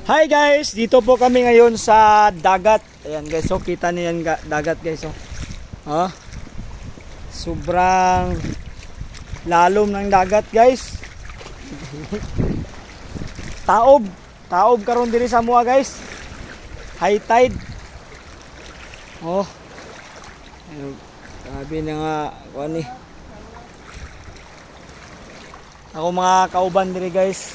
Hi guys, dito po kami ngayon sa dagat. Ayan guys, so kita niyo yan dagat guys. Oh. Sobrang lalom ng dagat guys. Taob karon diri sa mua guys. High tide. Oh. Sabi na nga kuan ni. Ako mga kauban diri guys.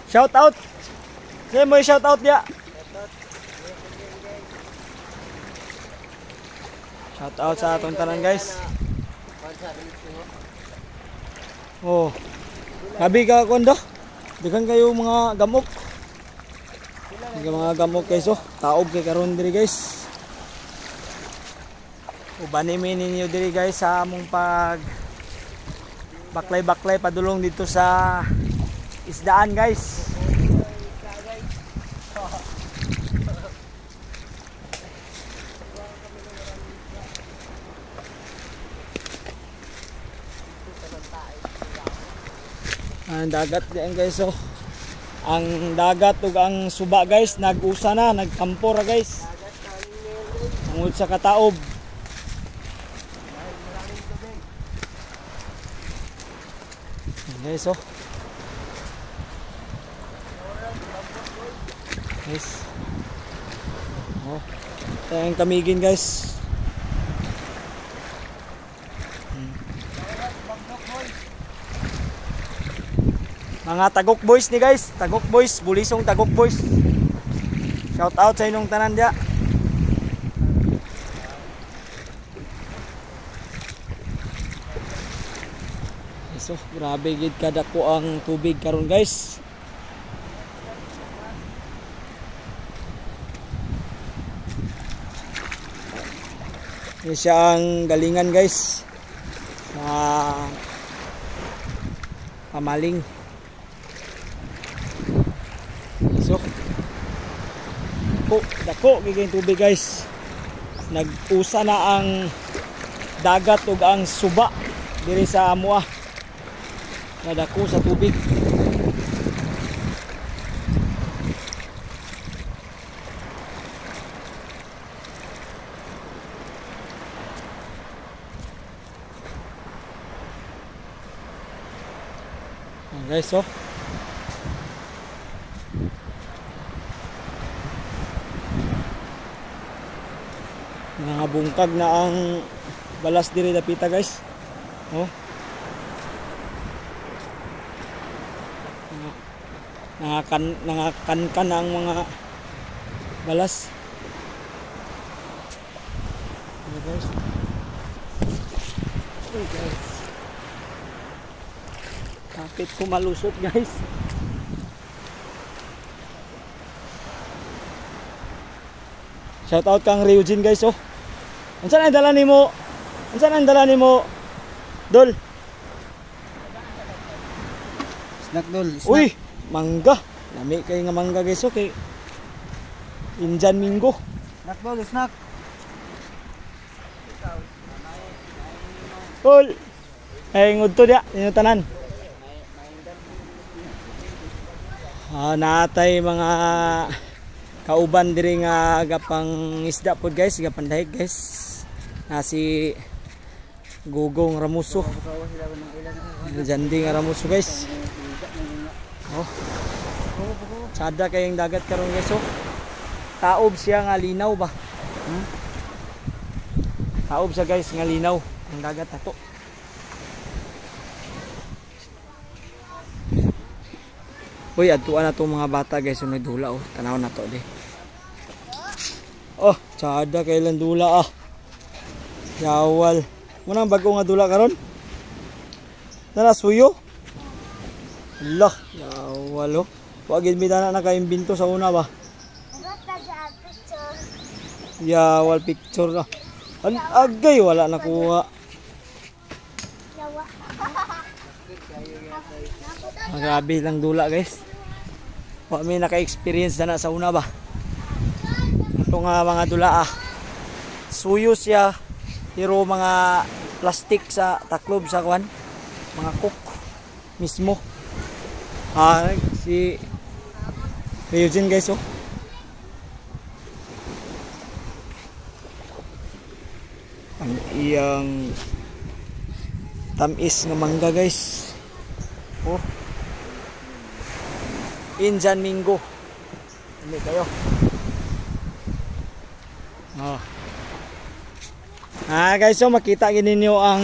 Shout out. Say mo shout out dia. Shout out sa atong tanan guys. Oh. Sabi ka kondo. Dagan kayo mga gamok. Mga gamok guys oh. Taob kay karon diri guys. Ubanimi ninyo diri guys sa among pag baklay-baklay padulong dito sa isdaan guys. Ang dagat diyan guys oh. Ang dagat ug ang suba guys nag-usa na, nagkampo ra guys. Tungod sa kataob. Guys oh. Guys. Oh. Tayong kamigin guys. Mga Tagok boys ni guys. Tagok boys, bulisong Tagok boys. Shout out sa inyong tanan dia. So, grabe gid kadako ang tubig karon guys. Ini siya ang galingan guys sa Pamaling. So, dako giging tubig guys. Nag-usa na ang dagat ug ang suba diri sa amua. Nadako sa tubig. Guys, so mga bungkag na ang balas diri dapita guys. Oh. Nangakan ang mga balas. Okay, guys. Oh, guys. Kapit ko malusot guys. Shout out kang Ryujin guys oh. Unsan ang dala nimo? Unsan ang dala nimo? Dol. Snack dol. Snack. Uy, mangga. Lami kay nga mangga guys oh kay Injan Minggo. Snack dol, snack. Dol. Ay ngudto dia, inyo tanan. Natay mga kauban diri nga gapang isda pod guys, gapang dahig guys. Na si Gugong Ramuso. Jandi nga Ramuso guys. Oh. Sada kayong dagat karon guys oh. Taob siya nga linaw ba? Taob siya guys nga linaw ang dagat ato. Uy, adtuan na itong mga bata guys yung nagdula oh. Tanaw na to di. Oh, tsada kailan dula ah. Yawal. Munang bago nga dula karon. Nana suyo. Allah, yawal oh. Wa gid mi dana nakaimbento sa una ba. Yawal picture na. Agay wala nakuha. Grabe lang dula guys. Wa mi naka-experience na sa una ba. Ito nga mga dula ah. Suyo siya. Pero mga plastic sa taklob sa kwan. Mga cook mismo. Si Eugene guys oh. Ang iyang tamis nga mangga guys. Oh. Indian Mingo. Hindi kayo. Oh. Guys, so makita gid ninyo ang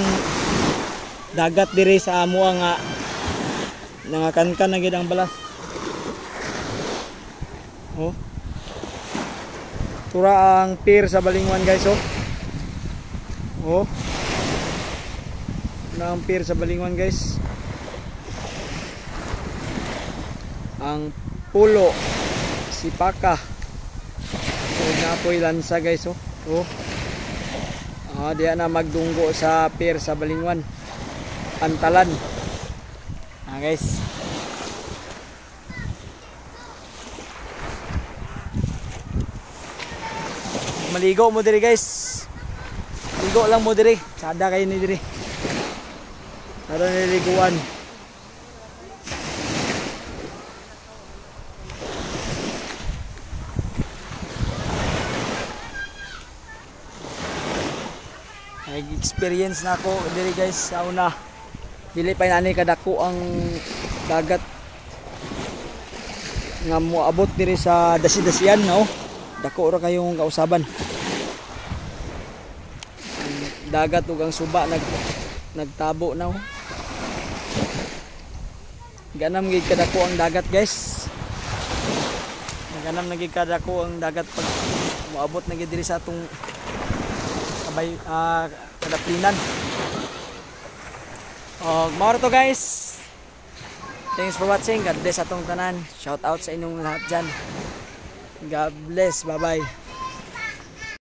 dagat diri sa amo nga nangakankan na gid ang balas. Oh. Tura ang pier sa Balingwan guys oh. Oh. Na ang pier sa Balingwan guys. Ang pulo Sipaka. So na po lansa guys oh. Oh. Diyan na magdunggo sa pier sa Balingwan. Pantalan. Guys. Maligo mo diri guys. Ligo lang mo diri. Sada kayo ni diri. Para niliguan. Nag-experience na ako diri guys sa una. Dili pa nani kadako ang dagat nga moabot diri sa dasi-dasian no. Dako ra kayong kausaban. Dagat ug ang suba nagtabo na. Ganam gid kadako ang dagat guys. Ganam na gid kadako ang dagat pag moabot na gid diri sa atong kadaplinan. More to guys. Thanks for watching. God bless atong tanan. Shout out sa inyong lahat dyan. God bless. Bye bye.